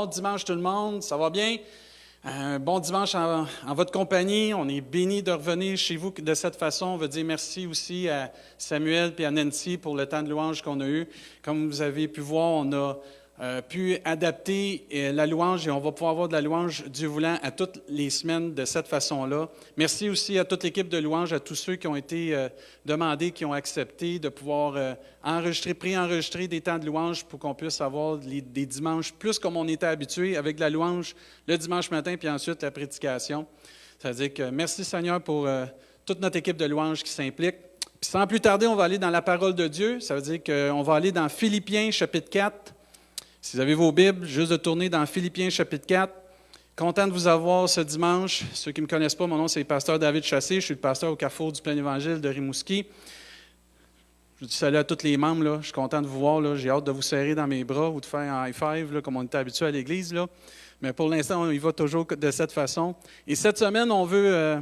Bon dimanche tout le monde, ça va bien? Un bon dimanche en votre compagnie. On est bénis de revenir chez vous de cette façon. On veut dire merci aussi à Samuel et à Nancy pour le temps de louange qu'on a eu. Comme vous avez pu voir, on a pu adapter la louange et on va pouvoir avoir de la louange, Dieu voulant, à toutes les semaines de cette façon-là. Merci aussi à toute l'équipe de louange, à tous ceux qui ont été demandés, qui ont accepté de pouvoir préenregistrer des temps de louange pour qu'on puisse avoir des dimanches plus comme on était habitué, avec de la louange le dimanche matin, puis ensuite la prédication. Ça veut dire que merci Seigneur pour toute notre équipe de louange qui s'implique. Puis sans plus tarder, on va aller dans la parole de Dieu. Ça veut dire qu'on va aller dans Philippiens chapitre 4. Si vous avez vos Bibles, juste de tourner dans Philippiens chapitre 4. Content de vous avoir ce dimanche. Ceux qui ne me connaissent pas, mon nom c'est le pasteur David Chassé. Je suis le pasteur au Carrefour du Plein Évangile de Rimouski. Je dis salut à tous les membres. Là. Je suis content de vous voir. Là. J'ai hâte de vous serrer dans mes bras ou de faire un high five, là, comme on était habitué à l'église. Là. Mais pour l'instant, on y va toujours de cette façon. Et cette semaine, on veut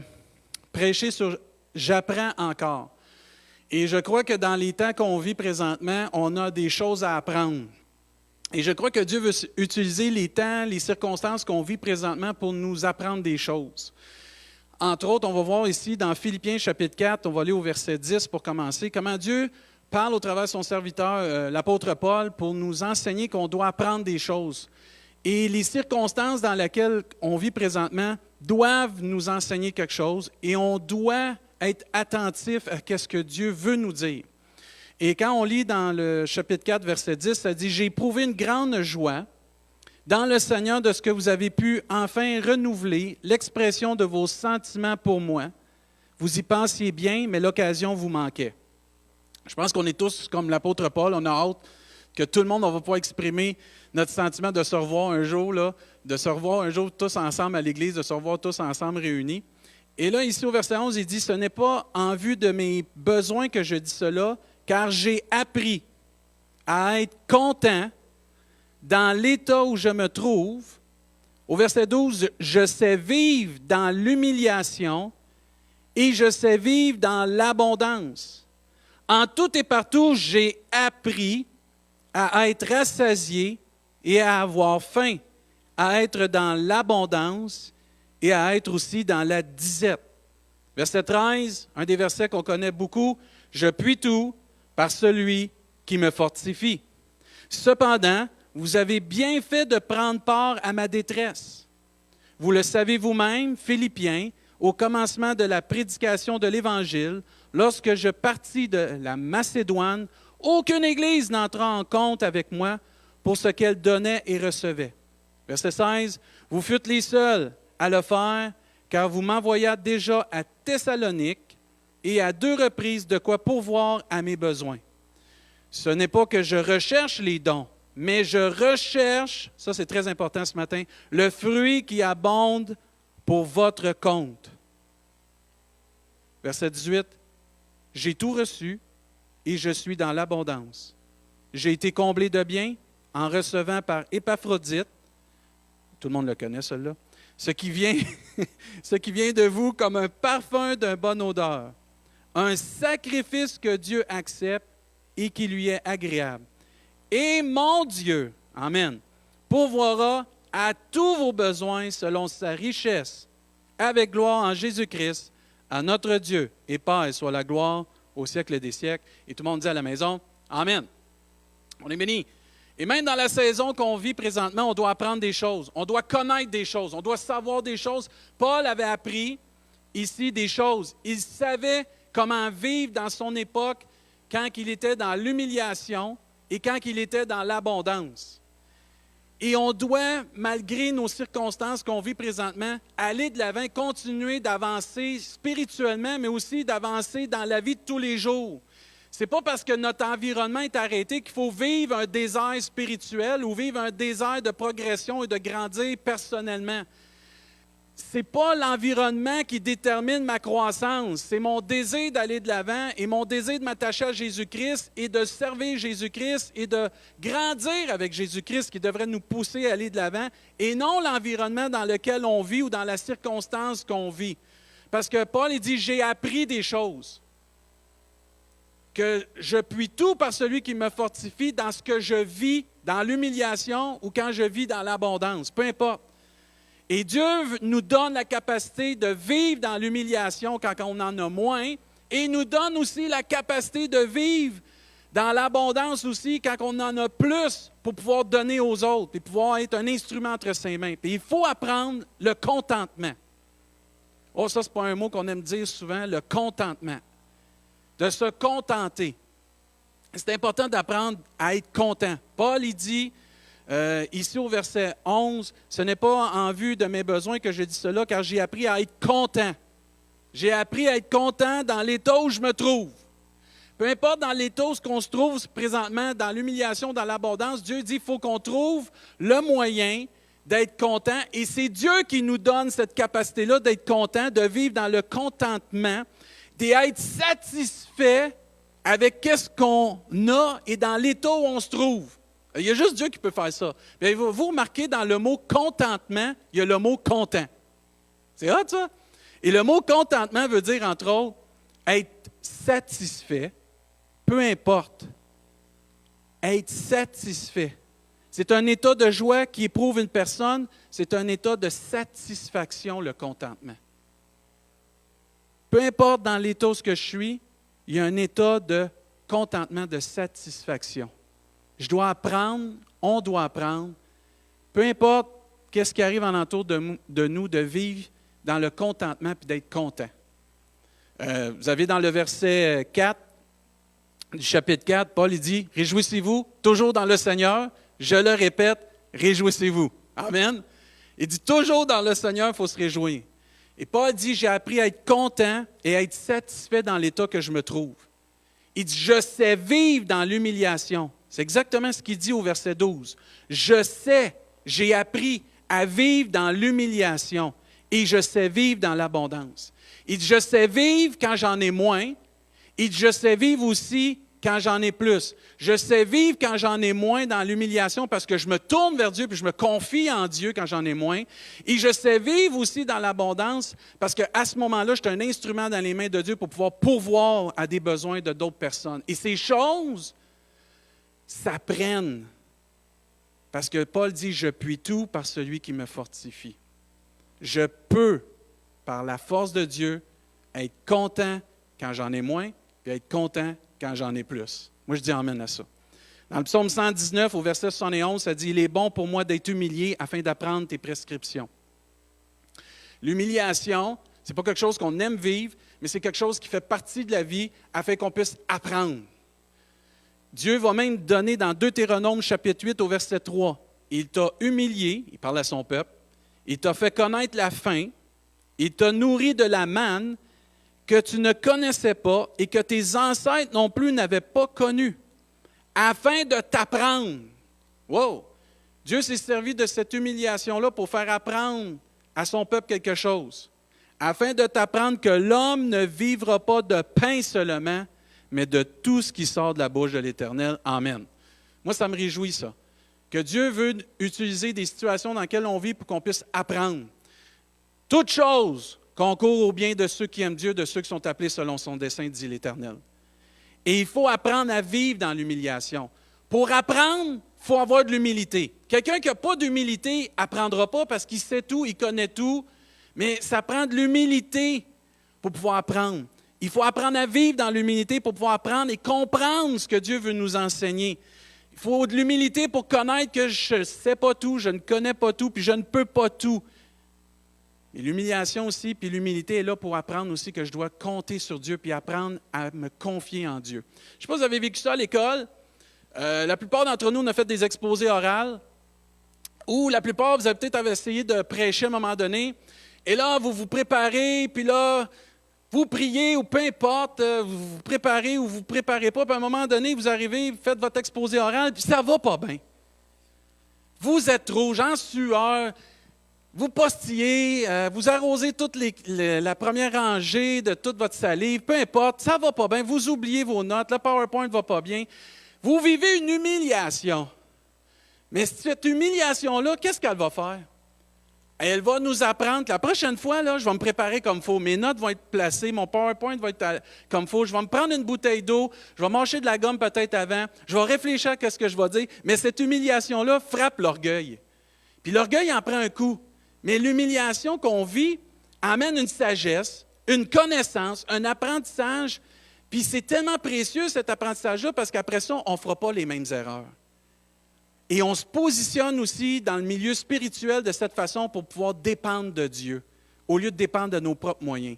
prêcher sur « J'apprends encore ». Et je crois que dans les temps qu'on vit présentement, on a des choses à apprendre. Et je crois que Dieu veut utiliser les temps, les circonstances qu'on vit présentement pour nous apprendre des choses. Entre autres, on va voir ici dans Philippiens chapitre 4, on va aller au verset 10 pour commencer, comment Dieu parle au travers de son serviteur, l'apôtre Paul, pour nous enseigner qu'on doit apprendre des choses. Et les circonstances dans lesquelles on vit présentement doivent nous enseigner quelque chose et on doit être attentif à ce que Dieu veut nous dire. Et quand on lit dans le chapitre 4, verset 10, ça dit « J'ai éprouvé une grande joie dans le Seigneur de ce que vous avez pu enfin renouveler l'expression de vos sentiments pour moi. Vous y pensiez bien, mais l'occasion vous manquait. » Je pense qu'on est tous comme l'apôtre Paul, on a hâte que tout le monde, on va pouvoir exprimer notre sentiment de se revoir un jour, là, de se revoir un jour tous ensemble à l'Église, de se revoir tous ensemble réunis. Et là, ici au verset 11, il dit « Ce n'est pas en vue de mes besoins que je dis cela, car j'ai appris à être content dans l'état où je me trouve. » Au verset 12, « Je sais vivre dans l'humiliation et je sais vivre dans l'abondance. En tout et partout, j'ai appris à être rassasié et à avoir faim, à être dans l'abondance et à être aussi dans la disette. » Verset 13, un des versets qu'on connaît beaucoup, « Je puis tout par celui qui me fortifie. Cependant, vous avez bien fait de prendre part à ma détresse. Vous le savez vous-même, Philippiens, au commencement de la prédication de l'Évangile, lorsque je partis de la Macédoine, aucune Église n'entra en compte avec moi pour ce qu'elle donnait et recevait. » Verset 16, « Vous fûtes les seuls à le faire, car vous m'envoyâtes déjà à Thessalonique et à 2 reprises de quoi pourvoir à mes besoins. Ce n'est pas que je recherche les dons, mais je recherche, ça c'est très important ce matin, le fruit qui abonde pour votre compte. » Verset 18, « J'ai tout reçu et je suis dans l'abondance. J'ai été comblé de biens en recevant par Épaphrodite, tout le monde le connaît celui-là, ce qui vient de vous comme un parfum d'une bonne odeur, un sacrifice que Dieu accepte et qui lui est agréable. Et mon Dieu, amen, pourvoira à tous vos besoins selon sa richesse, avec gloire en Jésus-Christ, à notre Dieu. Et paix soit la gloire au siècle des siècles. Et tout le monde dit à la maison, amen. On est bénis. Et même dans la saison qu'on vit présentement, on doit apprendre des choses. On doit connaître des choses. On doit savoir des choses. Paul avait appris ici des choses. Il savait comment vivre dans son époque quand il était dans l'humiliation et quand il était dans l'abondance. Et on doit, malgré nos circonstances qu'on vit présentement, aller de l'avant, continuer d'avancer spirituellement, mais aussi d'avancer dans la vie de tous les jours. Ce n'est pas parce que notre environnement est arrêté qu'il faut vivre un désert spirituel ou vivre un désert de progression et de grandir personnellement. Ce n'est pas l'environnement qui détermine ma croissance, c'est mon désir d'aller de l'avant et mon désir de m'attacher à Jésus-Christ et de servir Jésus-Christ et de grandir avec Jésus-Christ qui devrait nous pousser à aller de l'avant et non l'environnement dans lequel on vit ou dans la circonstance qu'on vit. Parce que Paul il dit « J'ai appris des choses, que je puis tout par celui qui me fortifie dans ce que je vis dans l'humiliation ou quand je vis dans l'abondance, peu importe. Et Dieu nous donne la capacité de vivre dans l'humiliation quand on en a moins, et il nous donne aussi la capacité de vivre dans l'abondance aussi quand on en a plus pour pouvoir donner aux autres et pouvoir être un instrument entre ses mains. Puis il faut apprendre le contentement. Oh, ça, ce n'est pas un mot qu'on aime dire souvent, le contentement. De se contenter. C'est important d'apprendre à être content. Paul, il dit, ici au verset 11, « Ce n'est pas en vue de mes besoins que je dis cela, car j'ai appris à être content. J'ai appris à être content dans l'état où je me trouve. » Peu importe dans l'état où on se trouve présentement, dans l'humiliation, dans l'abondance, Dieu dit qu'il faut qu'on trouve le moyen d'être content. Et c'est Dieu qui nous donne cette capacité-là d'être content, de vivre dans le contentement, d'être satisfait avec ce qu'on a et dans l'état où on se trouve. Il y a juste Dieu qui peut faire ça. Bien, vous remarquez, dans le mot contentement, il y a le mot content. C'est hot, ça? Et le mot contentement veut dire, entre autres, être satisfait, peu importe. Être satisfait. C'est un état de joie qui éprouve une personne, c'est un état de satisfaction, le contentement. Peu importe dans l'état où je suis, il y a un état de contentement, de satisfaction. Je dois apprendre, on doit apprendre, peu importe qu'est-ce qui arrive en entour de nous, de vivre dans le contentement et d'être content. Vous avez dans le verset 4 du chapitre 4, Paul il dit « Réjouissez-vous toujours dans le Seigneur. Je le répète, réjouissez-vous. » Amen. Il dit toujours dans le Seigneur, il faut se réjouir. Et Paul dit « J'ai appris à être content et à être satisfait dans l'état que je me trouve. » Il dit « Je sais vivre dans l'humiliation. » C'est exactement ce qu'il dit au verset 12. « Je sais, j'ai appris à vivre dans l'humiliation et je sais vivre dans l'abondance. » Il dit « Je sais vivre quand j'en ai moins. » Il dit « Je sais vivre aussi quand j'en ai plus. Je sais vivre quand j'en ai moins dans l'humiliation parce que je me tourne vers Dieu puis je me confie en Dieu quand j'en ai moins. Et je sais vivre aussi dans l'abondance parce qu'à ce moment-là, je suis un instrument dans les mains de Dieu pour pouvoir pourvoir à des besoins de d'autres personnes. Et ces choses s'apprennent parce que Paul dit « Je puis tout par celui qui me fortifie. » Je peux, par la force de Dieu, être content quand j'en ai moins et être content quand j'en ai plus. Moi, je dis amen à ça. Dans le psaume 119, au verset 71, ça dit « Il est bon pour moi d'être humilié afin d'apprendre tes prescriptions. » L'humiliation, ce n'est pas quelque chose qu'on aime vivre, mais c'est quelque chose qui fait partie de la vie afin qu'on puisse apprendre. Dieu va même donner dans Deutéronome chapitre 8 au verset 3, « Il t'a humilié, il parle à son peuple, il t'a fait connaître la faim, il t'a nourri de la manne, que tu ne connaissais pas et que tes ancêtres non plus n'avaient pas connu, afin de t'apprendre. » Wow! Dieu s'est servi de cette humiliation-là pour faire apprendre à son peuple quelque chose. Afin de t'apprendre que l'homme ne vivra pas de pain seulement, mais de tout ce qui sort de la bouche de l'Éternel. Amen. Moi, ça me réjouit, ça. Que Dieu veut utiliser des situations dans lesquelles on vit pour qu'on puisse apprendre. Toute chose concourt au bien de ceux qui aiment Dieu, de ceux qui sont appelés selon son dessein, dit l'Éternel. Et il faut apprendre à vivre dans l'humiliation. Pour apprendre, il faut avoir de l'humilité. Quelqu'un qui n'a pas d'humilité n'apprendra pas parce qu'il sait tout, il connaît tout, mais ça prend de l'humilité pour pouvoir apprendre. Il faut apprendre à vivre dans l'humilité pour pouvoir apprendre et comprendre ce que Dieu veut nous enseigner. Il faut de l'humilité pour connaître que je ne sais pas tout, je ne connais pas tout, puis je ne peux pas tout. Et l'humiliation aussi, puis l'humilité est là pour apprendre aussi que je dois compter sur Dieu, puis apprendre à me confier en Dieu. Je ne sais pas si vous avez vécu ça à l'école. La plupart d'entre nous, on a fait des exposés oraux, ou la plupart, vous avez peut-être essayé de prêcher à un moment donné, et là, vous vous préparez, puis là, vous priez, ou peu importe, vous vous préparez ou vous ne préparez pas, puis à un moment donné, vous arrivez, vous faites votre exposé oral, puis ça ne va pas bien. Vous êtes rouge, en sueur, vous postillez, vous arrosez toute la première rangée de toute votre salive, peu importe, ça ne va pas bien, vous oubliez vos notes, le PowerPoint ne va pas bien. Vous vivez une humiliation. Mais cette humiliation-là, qu'est-ce qu'elle va faire? Elle va nous apprendre que la prochaine fois, là, je vais me préparer comme il faut. Mes notes vont être placées, mon PowerPoint va être comme il faut. Je vais me prendre une bouteille d'eau, je vais mâcher de la gomme peut-être avant, je vais réfléchir à ce que je vais dire. Mais cette humiliation-là frappe l'orgueil. Puis l'orgueil en prend un coup. Mais l'humiliation qu'on vit amène une sagesse, une connaissance, un apprentissage. Puis c'est tellement précieux cet apprentissage-là parce qu'après ça, on ne fera pas les mêmes erreurs. Et on se positionne aussi dans le milieu spirituel de cette façon pour pouvoir dépendre de Dieu, au lieu de dépendre de nos propres moyens.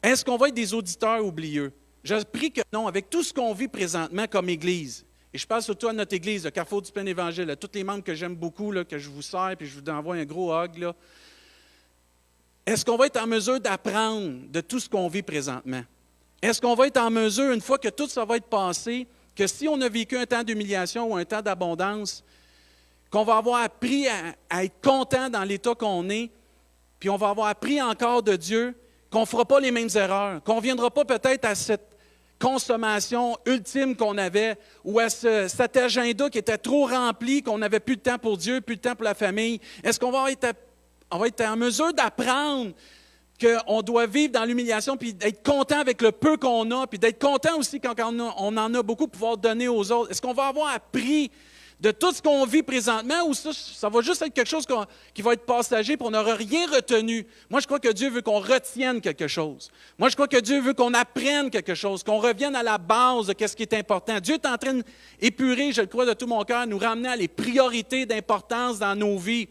Est-ce qu'on va être des auditeurs oublieux? Je prie que non, avec tout ce qu'on vit présentement comme Église, et je parle surtout à notre Église, le Carrefour du Plein Évangile, à tous les membres que j'aime beaucoup, là, que je vous sers, puis je vous envoie un gros hug. Là. Est-ce qu'on va être en mesure d'apprendre de tout ce qu'on vit présentement? Est-ce qu'on va être en mesure, une fois que tout ça va être passé, que si on a vécu un temps d'humiliation ou un temps d'abondance, qu'on va avoir appris à être content dans l'état qu'on est, puis on va avoir appris encore de Dieu, qu'on ne fera pas les mêmes erreurs, qu'on ne viendra pas peut-être à cette consommation ultime qu'on avait ou à cet agenda qui était trop rempli, qu'on n'avait plus de temps pour Dieu, plus de temps pour la famille. Est-ce qu'on va être en mesure d'apprendre qu'on doit vivre dans l'humiliation, puis d'être content avec le peu qu'on a, puis d'être content aussi quand on en a beaucoup, pouvoir donner aux autres? Est-ce qu'on va avoir appris de tout ce qu'on vit présentement, ou ça va juste être quelque chose qui va être passager, puis on n'aura rien retenu? Moi, je crois que Dieu veut qu'on retienne quelque chose. Moi, je crois que Dieu veut qu'on apprenne quelque chose, qu'on revienne à la base de ce qui est important. Dieu est en train d'épurer, je le crois de tout mon cœur, nous ramener à les priorités d'importance dans nos vies.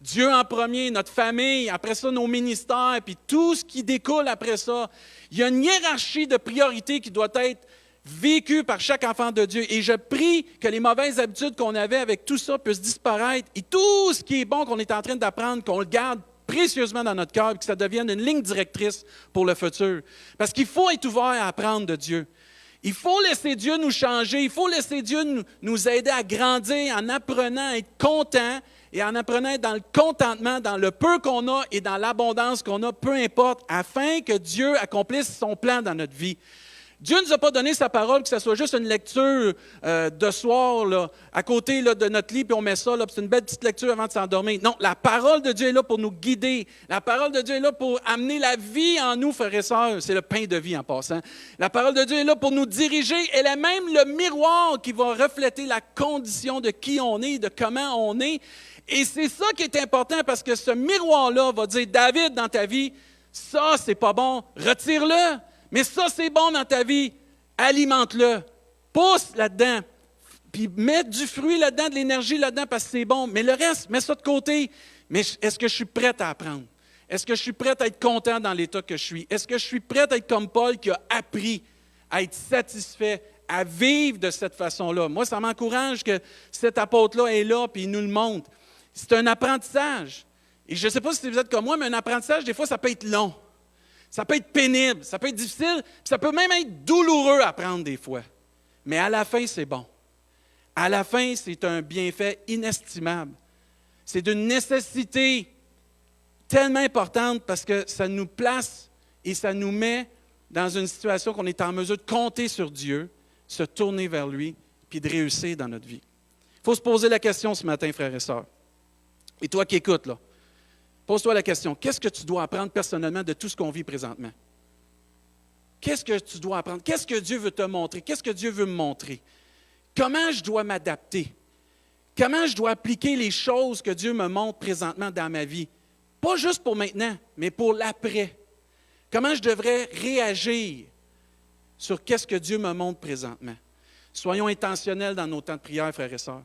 Dieu en premier, notre famille, après ça nos ministères, puis tout ce qui découle après ça. Il y a une hiérarchie de priorités qui doit être vécue par chaque enfant de Dieu. Et je prie que les mauvaises habitudes qu'on avait avec tout ça puissent disparaître et tout ce qui est bon qu'on est en train d'apprendre, qu'on le garde précieusement dans notre cœur et que ça devienne une ligne directrice pour le futur. Parce qu'il faut être ouvert à apprendre de Dieu. Il faut laisser Dieu nous changer, il faut laisser Dieu nous aider à grandir en apprenant à être content et en apprenant à être dans le contentement, dans le peu qu'on a et dans l'abondance qu'on a, peu importe, afin que Dieu accomplisse son plan dans notre vie. Dieu ne nous a pas donné sa parole, que ce soit juste une lecture de soir là, à côté là, de notre lit, puis on met ça, là, puis c'est une belle petite lecture avant de s'endormir. Non, la parole de Dieu est là pour nous guider. La parole de Dieu est là pour amener la vie en nous, frères et sœurs. C'est le pain de vie en passant. La parole de Dieu est là pour nous diriger. Elle est même le miroir qui va refléter la condition de qui on est, de comment on est. Et c'est ça qui est important parce que ce miroir-là va dire, David, dans ta vie, ça, c'est pas bon, retire-le. Mais ça, c'est bon dans ta vie, alimente-le. Pousse là-dedans, puis mets du fruit là-dedans, de l'énergie là-dedans parce que c'est bon. Mais le reste, mets ça de côté. Mais est-ce que je suis prête à apprendre? Est-ce que je suis prête à être content dans l'état que je suis? Est-ce que je suis prête à être comme Paul qui a appris à être satisfait, à vivre de cette façon-là? Moi, ça m'encourage que cet apôtre-là est là, puis il nous le montre. C'est un apprentissage. Et je ne sais pas si vous êtes comme moi, mais un apprentissage, des fois, ça peut être long. Ça peut être pénible, ça peut être difficile, puis ça peut même être douloureux à apprendre des fois. Mais à la fin, c'est bon. À la fin, c'est un bienfait inestimable. C'est d'une nécessité tellement importante parce que ça nous place et ça nous met dans une situation qu'on est en mesure de compter sur Dieu, se tourner vers lui, puis de réussir dans notre vie. Il faut se poser la question ce matin, frères et sœurs. Et toi qui écoutes, là, pose-toi la question, qu'est-ce que tu dois apprendre personnellement de tout ce qu'on vit présentement? Qu'est-ce que tu dois apprendre? Qu'est-ce que Dieu veut te montrer? Qu'est-ce que Dieu veut me montrer? Comment je dois m'adapter? Comment je dois appliquer les choses que Dieu me montre présentement dans ma vie? Pas juste pour maintenant, mais pour l'après. Comment je devrais réagir sur qu'est-ce que Dieu me montre présentement? Soyons intentionnels dans nos temps de prière, frères et sœurs.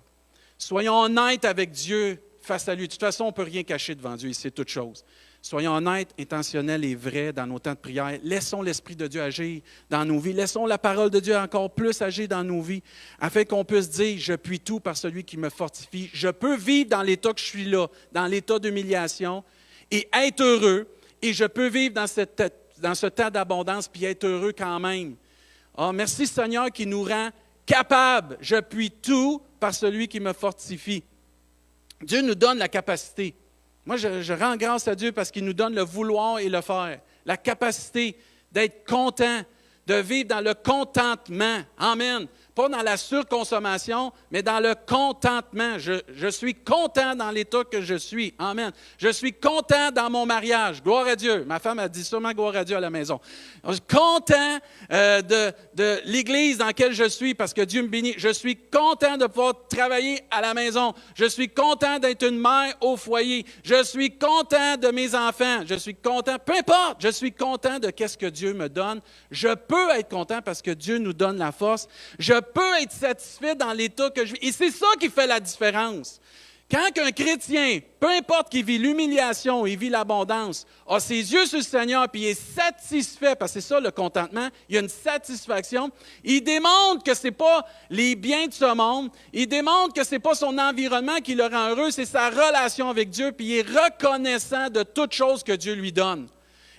Soyons honnêtes avec Dieu face à lui. De toute façon, on ne peut rien cacher devant Dieu, il sait toutes choses. Soyons honnêtes, intentionnels et vrais dans nos temps de prière. Laissons l'Esprit de Dieu agir dans nos vies. Laissons la parole de Dieu encore plus agir dans nos vies, afin qu'on puisse dire, je puis tout par celui qui me fortifie. Je peux vivre dans l'état que je suis là, dans l'état d'humiliation, et être heureux. Et je peux vivre dans ce temps d'abondance, puis être heureux quand même. Oh, merci Seigneur qui nous rend capables. Je puis tout par celui qui me fortifie. Dieu nous donne la capacité. Moi, je rends grâce à Dieu parce qu'il nous donne le vouloir et le faire. La capacité d'être content, de vivre dans le contentement. Amen. pas dans la surconsommation, mais dans le contentement. Je suis content dans l'état que je suis. Amen. Je suis content dans mon mariage. Gloire à Dieu. Ma femme a dit sûrement gloire à Dieu à la maison. Je suis content de l'Église dans laquelle je suis parce que Dieu me bénit. Je suis content de pouvoir travailler à la maison. Je suis content d'être une mère au foyer. Je suis content de mes enfants. Je suis content, peu importe, je suis content de qu'est-ce que Dieu me donne. Je peux être content parce que Dieu nous donne la force. Je peux être satisfait dans l'état que je vis. Et c'est ça qui fait la différence. Quand un chrétien, peu importe qu'il vit l'humiliation, il vit l'abondance, a ses yeux sur le Seigneur puis il est satisfait, parce que c'est ça le contentement, il y a une satisfaction, il démontre que ce n'est pas les biens de ce monde, il démontre que ce n'est pas son environnement qui le rend heureux, c'est sa relation avec Dieu, puis il est reconnaissant de toute chose que Dieu lui donne.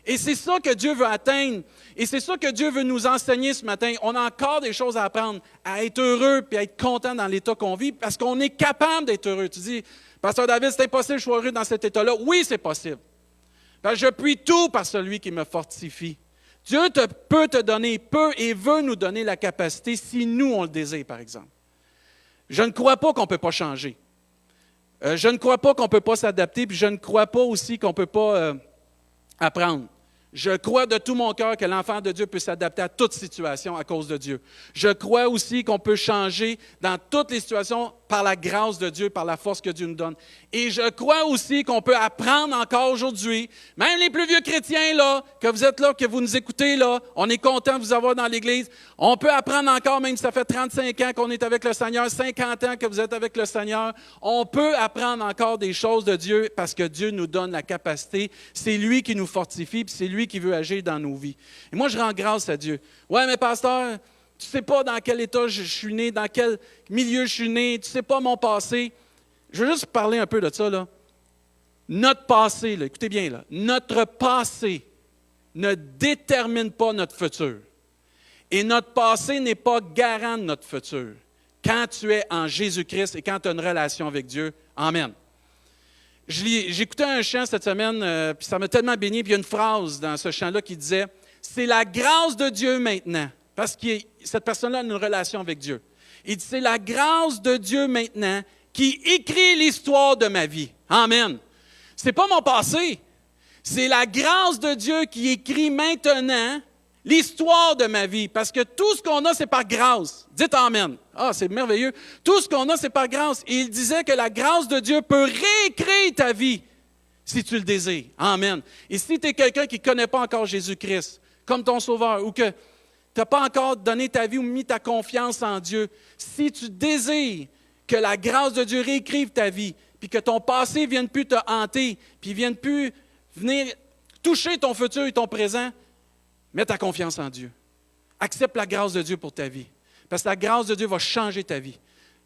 Et c'est ça que Dieu veut atteindre. Et c'est ça que Dieu veut nous enseigner ce matin. On a encore des choses à apprendre, à être heureux puis à être content dans l'état qu'on vit parce qu'on est capable d'être heureux. Tu dis, Pasteur David, c'est impossible que je sois heureux dans cet état-là. Oui, c'est possible. Parce que je puis tout par celui qui me fortifie. Dieu peut te donner, peut et veut nous donner la capacité si nous, on le désire, par exemple. Je ne crois pas qu'on ne peut pas changer. Je ne crois pas qu'on ne peut pas s'adapter, puis je ne crois pas aussi qu'on ne peut pas apprendre. Je crois de tout mon cœur que l'enfant de Dieu peut s'adapter à toute situation à cause de Dieu. Je crois aussi qu'on peut changer dans toutes les situations par la grâce de Dieu, par la force que Dieu nous donne. Et je crois aussi qu'on peut apprendre encore aujourd'hui, même les plus vieux chrétiens, là, que vous êtes là, que vous nous écoutez, là, on est content de vous avoir dans l'Église. On peut apprendre encore, même si ça fait 35 ans qu'on est avec le Seigneur, 50 ans que vous êtes avec le Seigneur. On peut apprendre encore des choses de Dieu parce que Dieu nous donne la capacité. C'est lui qui nous fortifie, puis c'est lui qui veut agir dans nos vies. Et moi, je rends grâce à Dieu. Ouais, mais pasteur, tu ne sais pas dans quel état je suis né, dans quel milieu je suis né, tu ne sais pas mon passé. Je veux juste parler un peu de ça, là. Notre passé, là, écoutez bien, là, notre passé ne détermine pas notre futur. Et notre passé n'est pas garant de notre futur. Quand tu es en Jésus-Christ et quand tu as une relation avec Dieu, amen. J'écoutais un chant cette semaine, puis ça m'a tellement béni, puis il y a une phrase dans ce chant-là qui disait « C'est la grâce de Dieu maintenant ». Parce que cette personne-là a une relation avec Dieu. Il dit, c'est la grâce de Dieu maintenant qui écrit l'histoire de ma vie. Amen. Ce n'est pas mon passé. C'est la grâce de Dieu qui écrit maintenant l'histoire de ma vie. Parce que tout ce qu'on a, c'est par grâce. Dites Amen. Ah, c'est merveilleux. Tout ce qu'on a, c'est par grâce. Et il disait que la grâce de Dieu peut réécrire ta vie si tu le désires. Amen. Et si tu es quelqu'un qui ne connaît pas encore Jésus-Christ comme ton sauveur ou que tu n'as pas encore donné ta vie ou mis ta confiance en Dieu, si tu désires que la grâce de Dieu réécrive ta vie, puis que ton passé ne vienne plus te hanter, puis ne vienne plus venir toucher ton futur et ton présent, mets ta confiance en Dieu. Accepte la grâce de Dieu pour ta vie. Parce que la grâce de Dieu va changer ta vie.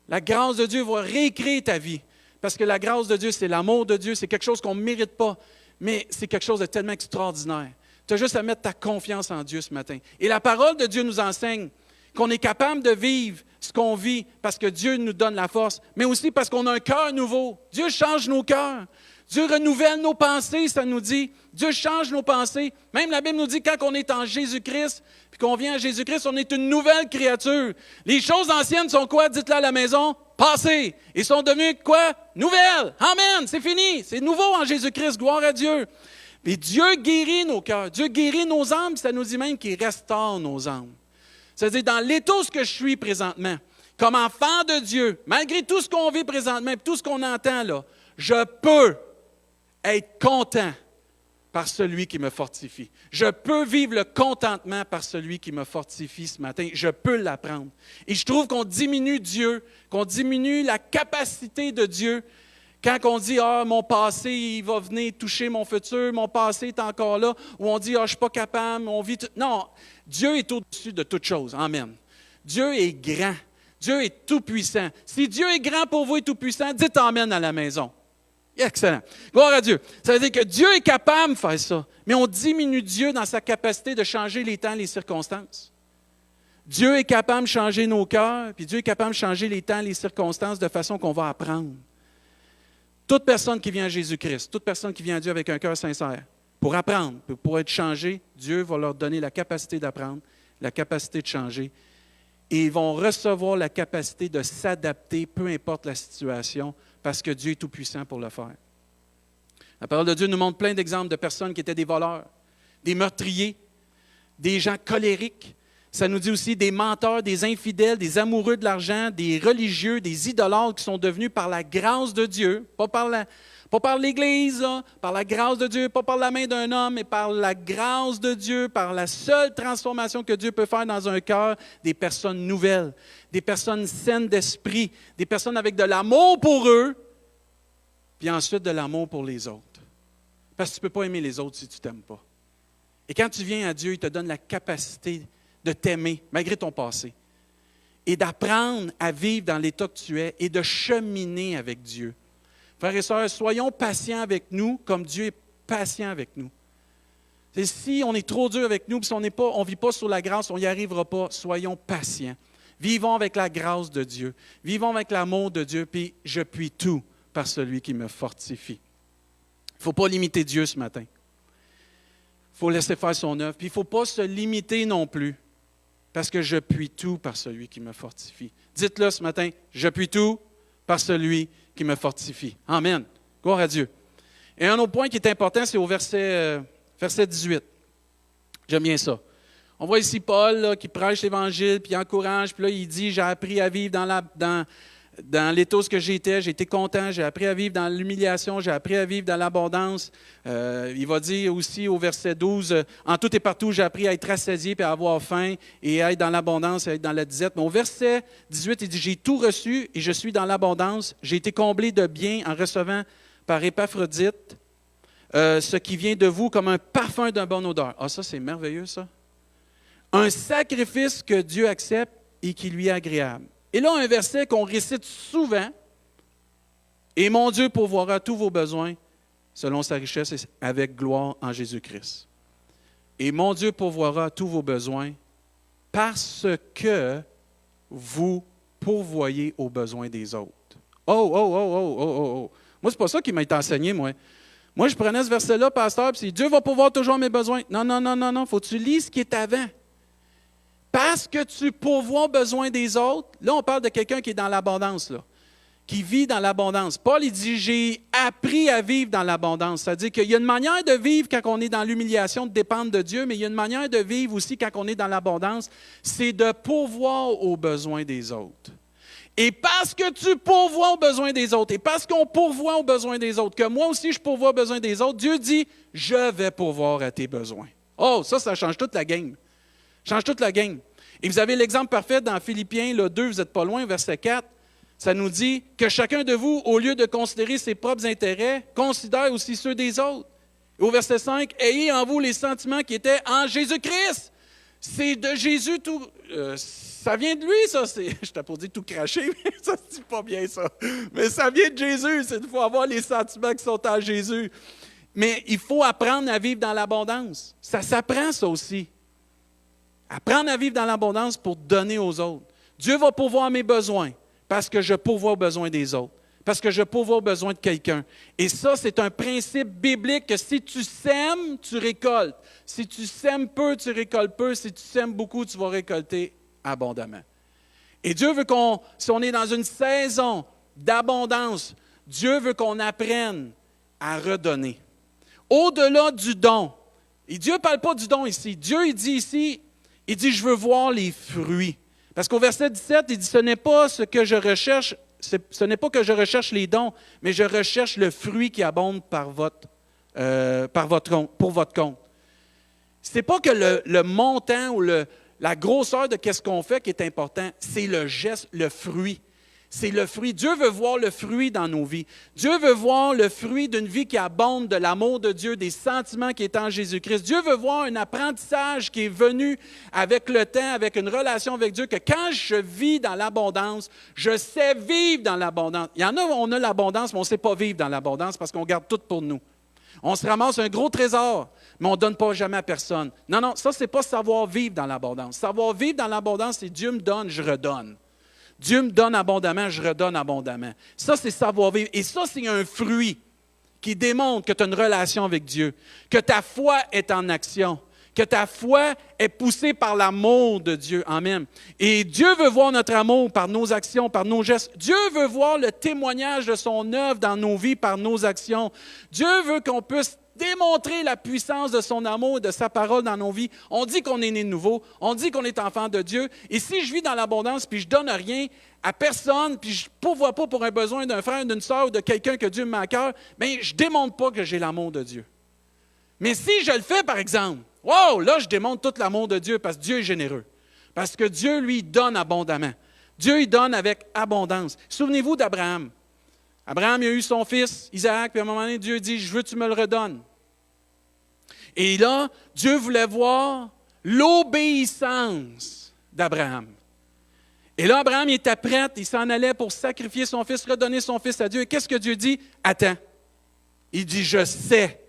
La grâce de Dieu va réécrire ta vie. Parce que la grâce de Dieu, c'est l'amour de Dieu, c'est quelque chose qu'on ne mérite pas, mais c'est quelque chose de tellement extraordinaire. Tu as juste à mettre ta confiance en Dieu ce matin. Et la parole de Dieu nous enseigne qu'on est capable de vivre ce qu'on vit parce que Dieu nous donne la force, mais aussi parce qu'on a un cœur nouveau. Dieu change nos cœurs. Dieu renouvelle nos pensées, ça nous dit. Dieu change nos pensées. Même la Bible nous dit quand on est en Jésus-Christ, puis qu'on vient à Jésus-Christ, on est une nouvelle créature. Les choses anciennes sont quoi? Dites-le à la maison. Passées. Ils sont devenues quoi? Nouvelles. Amen. C'est fini. C'est nouveau en Jésus-Christ. Gloire à Dieu. Et Dieu guérit nos cœurs, Dieu guérit nos âmes, ça nous dit même qu'il restaure nos âmes. C'est-à-dire, dans l'état où je suis présentement, comme enfant de Dieu, malgré tout ce qu'on vit présentement, tout ce qu'on entend là, je peux être content par celui qui me fortifie. Je peux vivre le contentement par celui qui me fortifie ce matin. Je peux l'apprendre. Et je trouve qu'on diminue Dieu, qu'on diminue la capacité de Dieu. Quand on dit « Ah, mon passé, il va venir toucher mon futur, mon passé est encore là », ou on dit « Ah, je ne suis pas capable, on vit… » Non, Dieu est au-dessus de toute chose. Amen. Dieu est grand. Dieu est tout-puissant. Si Dieu est grand pour vous et tout-puissant, dites « Amen » à la maison. Excellent. Gloire à Dieu. Ça veut dire que Dieu est capable de faire ça, mais on diminue Dieu dans sa capacité de changer les temps et les circonstances. Dieu est capable de changer nos cœurs, puis Dieu est capable de changer les temps et les circonstances de façon qu'on va apprendre. Toute personne qui vient à Jésus-Christ, toute personne qui vient à Dieu avec un cœur sincère, pour apprendre, pour être changé, Dieu va leur donner la capacité d'apprendre, la capacité de changer. et ils vont recevoir la capacité de s'adapter, peu importe la situation, parce que Dieu est tout-puissant pour le faire. La parole de Dieu nous montre plein d'exemples de personnes qui étaient des voleurs, des meurtriers, des gens colériques. Ça nous dit aussi des menteurs, des infidèles, des amoureux de l'argent, des religieux, des idolâtres qui sont devenus par la grâce de Dieu, pas par l'Église, là, par la grâce de Dieu, pas par la main d'un homme, mais par la grâce de Dieu, par la seule transformation que Dieu peut faire dans un cœur, des personnes nouvelles, des personnes saines d'esprit, des personnes avec de l'amour pour eux, puis ensuite de l'amour pour les autres. Parce que tu ne peux pas aimer les autres si tu ne t'aimes pas. Et quand tu viens à Dieu, il te donne la capacité de t'aimer, malgré ton passé, et d'apprendre à vivre dans l'état que tu es et de cheminer avec Dieu. Frères et sœurs, soyons patients avec nous comme Dieu est patient avec nous. Et si on est trop dur avec nous, si on ne vit pas sur la grâce, on n'y arrivera pas, soyons patients. Vivons avec la grâce de Dieu, vivons avec l'amour de Dieu, puis je puis tout par celui qui me fortifie. Il ne faut pas limiter Dieu ce matin. Il faut laisser faire son œuvre. Puis il ne faut pas se limiter non plus, parce que je puis tout par celui qui me fortifie. Dites-le ce matin, je puis tout par celui qui me fortifie. Amen. Gloire à Dieu. Et un autre point qui est important, c'est au verset 18. J'aime bien ça. On voit ici Paul là, qui prêche l'Évangile, puis il encourage, puis là il dit, j'ai appris à vivre dans l'état où j'ai été content, j'ai appris à vivre dans l'humiliation, j'ai appris à vivre dans l'abondance. Il va dire aussi au verset 12, en tout et partout, j'ai appris à être rassasié, puis à avoir faim, et à être dans l'abondance, et à être dans la disette. Mais au verset 18, il dit, j'ai tout reçu et je suis dans l'abondance. J'ai été comblé de bien en recevant par Épaphrodite ce qui vient de vous comme un parfum d'une bonne odeur. Ah, ça, c'est merveilleux, ça. Un sacrifice que Dieu accepte et qui lui est agréable. Et là, un verset qu'on récite souvent, « Et mon Dieu pourvoira tous vos besoins selon sa richesse et avec gloire en Jésus-Christ. » Et mon Dieu pourvoira tous vos besoins parce que vous pourvoyez aux besoins des autres. Oh. Moi, c'est pas ça qui m'a été enseigné, moi. Moi, je prenais ce verset-là, pasteur, puis Dieu va pourvoir toujours mes besoins. Non. Faut que tu lises ce qui est avant. Parce que tu pourvois aux besoins des autres, là, on parle de quelqu'un qui est dans l'abondance, là, qui vit dans l'abondance. Paul, il dit, j'ai appris à vivre dans l'abondance. C'est-à-dire qu'il y a une manière de vivre quand on est dans l'humiliation, de dépendre de Dieu, mais il y a une manière de vivre aussi quand on est dans l'abondance, c'est de pourvoir aux besoins des autres. Et parce que tu pourvois aux besoins des autres, et parce qu'on pourvoit aux besoins des autres, que moi aussi je pourvois aux besoins des autres, Dieu dit, je vais pourvoir à tes besoins. Oh, ça change toute la game. Change toute la game. Et vous avez l'exemple parfait dans Philippiens là, 2, vous n'êtes pas loin, verset 4. Ça nous dit que chacun de vous, au lieu de considérer ses propres intérêts, considère aussi ceux des autres. Et au verset 5, ayez en vous les sentiments qui étaient en Jésus-Christ. C'est de Jésus tout. Ça vient de lui, ça. Je t'ai pas dit tout cracher, mais ça se dit pas bien, ça. Mais ça vient de Jésus. Il faut avoir les sentiments qui sont en Jésus. Mais il faut apprendre à vivre dans l'abondance. Ça s'apprend, ça aussi. Apprendre à vivre dans l'abondance pour donner aux autres. Dieu va pourvoir mes besoins parce que je pourvois aux besoins des autres, parce que je pourvois aux besoins de quelqu'un. Et ça, c'est un principe biblique que si tu sèmes, tu récoltes. Si tu sèmes peu, tu récoltes peu. Si tu sèmes beaucoup, tu vas récolter abondamment. Et Dieu veut si on est dans une saison d'abondance, Dieu veut qu'on apprenne à redonner. Au-delà du don. Et Dieu ne parle pas du don ici. Dieu, il dit ici, il dit, je veux voir les fruits. Parce qu'au verset 17, il dit, ce n'est pas ce que je recherche, ce n'est pas que je recherche les dons, mais je recherche le fruit qui abonde pour votre compte. Ce n'est pas que le montant ou la grosseur de ce qu'on fait qui est important, c'est le geste, le fruit. C'est le fruit. Dieu veut voir le fruit dans nos vies. Dieu veut voir le fruit d'une vie qui abonde de l'amour de Dieu, des sentiments qui est en Jésus-Christ. Dieu veut voir un apprentissage qui est venu avec le temps, avec une relation avec Dieu, que quand je vis dans l'abondance, je sais vivre dans l'abondance. Il y en a, on a l'abondance, mais on ne sait pas vivre dans l'abondance parce qu'on garde tout pour nous. On se ramasse un gros trésor, mais on ne donne pas jamais à personne. Non, ça, ce n'est pas savoir vivre dans l'abondance. Savoir vivre dans l'abondance, c'est Dieu me donne, je redonne. Dieu me donne abondamment, je redonne abondamment. Ça, c'est savoir-vivre. Et ça, c'est un fruit qui démontre que tu as une relation avec Dieu, que ta foi est en action, que ta foi est poussée par l'amour de Dieu. Amen. Et Dieu veut voir notre amour par nos actions, par nos gestes. Dieu veut voir le témoignage de son œuvre dans nos vies par nos actions. Dieu veut qu'on puisse démontrer la puissance de son amour et de sa parole dans nos vies. On dit qu'on est né de nouveau, on dit qu'on est enfant de Dieu. Et si je vis dans l'abondance puis je donne rien à personne, puis je ne pourvois pas pour un besoin d'un frère, d'une sœur ou de quelqu'un que Dieu me met à cœur, bien, je ne démontre pas que j'ai l'amour de Dieu. Mais si je le fais, par exemple, wow, là, je démontre tout l'amour de Dieu parce que Dieu est généreux. Parce que Dieu, lui, donne abondamment. Dieu, il donne avec abondance. Souvenez-vous d'Abraham. Abraham, il a eu son fils, Isaac, puis à un moment donné, Dieu dit, je veux que tu me le redonnes. Et là, Dieu voulait voir l'obéissance d'Abraham. Et là, Abraham, il était prêt, il s'en allait pour sacrifier son fils, redonner son fils à Dieu. Et qu'est-ce que Dieu dit? Attends. Il dit, je sais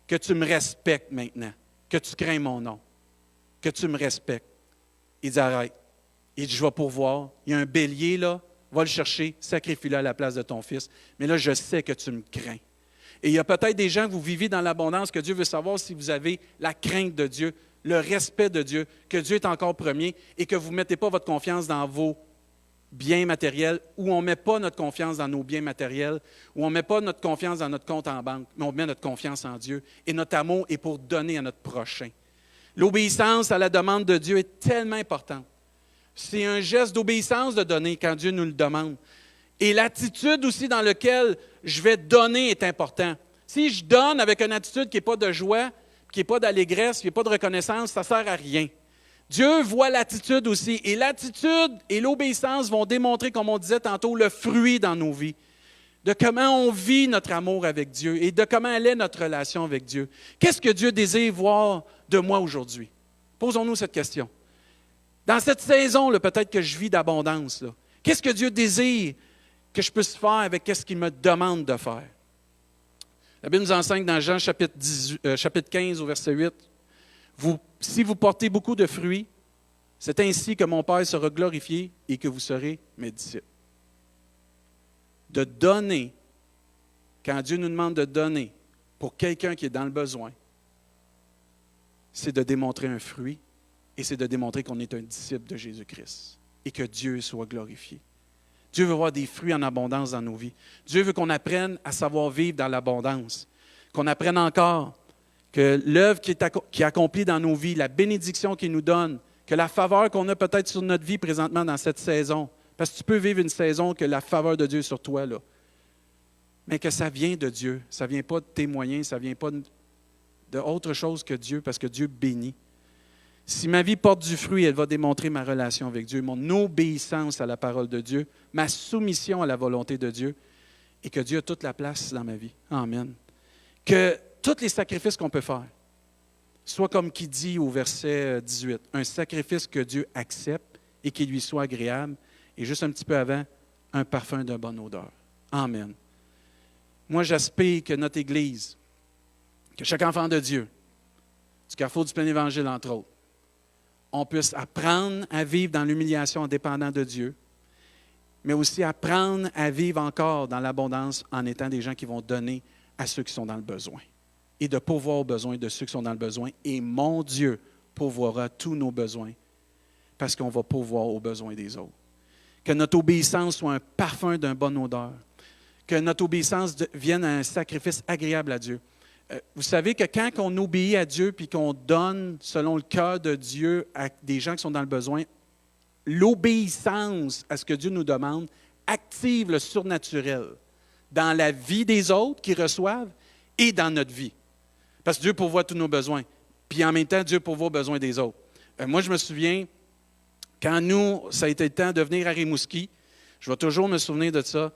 que tu me respectes maintenant, que tu crains mon nom, que tu me respectes. Il dit, arrête. Il dit, je vais pourvoir. Il y a un bélier là, va le chercher, sacrifie-le à la place de ton fils. Mais là, je sais que tu me crains. Et il y a peut-être des gens, vous vivez dans l'abondance, que Dieu veut savoir si vous avez la crainte de Dieu, le respect de Dieu, que Dieu est encore premier et que vous ne mettez pas votre confiance dans vos biens matériels, ou on ne met pas notre confiance dans nos biens matériels, ou on ne met pas notre confiance dans notre compte en banque, mais on met notre confiance en Dieu. Et notre amour est pour donner à notre prochain. L'obéissance à la demande de Dieu est tellement importante. C'est un geste d'obéissance de donner quand Dieu nous le demande. Et l'attitude aussi dans laquelle je vais donner est important. Si je donne avec une attitude qui n'est pas de joie, qui n'est pas d'allégresse, qui n'est pas de reconnaissance, ça ne sert à rien. Dieu voit l'attitude aussi. Et l'attitude et l'obéissance vont démontrer, comme on disait tantôt, le fruit dans nos vies. De comment on vit notre amour avec Dieu et de comment elle est notre relation avec Dieu. Qu'est-ce que Dieu désire voir de moi aujourd'hui? Posons-nous cette question. Dans cette saison, là, peut-être que je vis d'abondance, là, qu'est-ce que Dieu désire que je puisse faire avec ce qu'il me demande de faire? La Bible nous enseigne dans Jean chapitre 15 au verset 8, si vous portez beaucoup de fruits, c'est ainsi que mon Père sera glorifié et que vous serez mes disciples. De donner, quand Dieu nous demande de donner pour quelqu'un qui est dans le besoin, c'est de démontrer un fruit et c'est de démontrer qu'on est un disciple de Jésus-Christ et que Dieu soit glorifié. Dieu veut voir des fruits en abondance dans nos vies. Dieu veut qu'on apprenne à savoir vivre dans l'abondance, qu'on apprenne encore que l'œuvre qui est accomplie dans nos vies, la bénédiction qu'il nous donne, que la faveur qu'on a peut-être sur notre vie présentement dans cette saison, parce que tu peux vivre une saison que la faveur de Dieu est sur toi, là, mais que ça vient de Dieu, ça ne vient pas de tes moyens, ça ne vient pas d'autre chose que Dieu, parce que Dieu bénit. Si ma vie porte du fruit, elle va démontrer ma relation avec Dieu, mon obéissance à la parole de Dieu, ma soumission à la volonté de Dieu, et que Dieu a toute la place dans ma vie. Amen. Que tous les sacrifices qu'on peut faire, soit comme qui dit au verset 18, un sacrifice que Dieu accepte et qui lui soit agréable, et juste un petit peu avant, un parfum de bonne odeur. Amen. Moi, j'aspire que notre Église, que chaque enfant de Dieu, du Carrefour du Plein Évangile, entre autres, on puisse apprendre à vivre dans l'humiliation en dépendant de Dieu, mais aussi apprendre à vivre encore dans l'abondance en étant des gens qui vont donner à ceux qui sont dans le besoin et de pourvoir aux besoins de ceux qui sont dans le besoin. Et mon Dieu pourvoira tous nos besoins parce qu'on va pourvoir aux besoins des autres. Que notre obéissance soit un parfum d'une bonne odeur. Que notre obéissance vienne à un sacrifice agréable à Dieu. Vous savez que quand on obéit à Dieu puis qu'on donne selon le cœur de Dieu à des gens qui sont dans le besoin, l'obéissance à ce que Dieu nous demande active le surnaturel dans la vie des autres qui reçoivent et dans notre vie. Parce que Dieu pourvoit tous nos besoins. Puis en même temps, Dieu pourvoit aux besoins des autres. Moi, je me souviens, quand nous, ça a été le temps de venir à Rimouski, je vais toujours me souvenir de ça,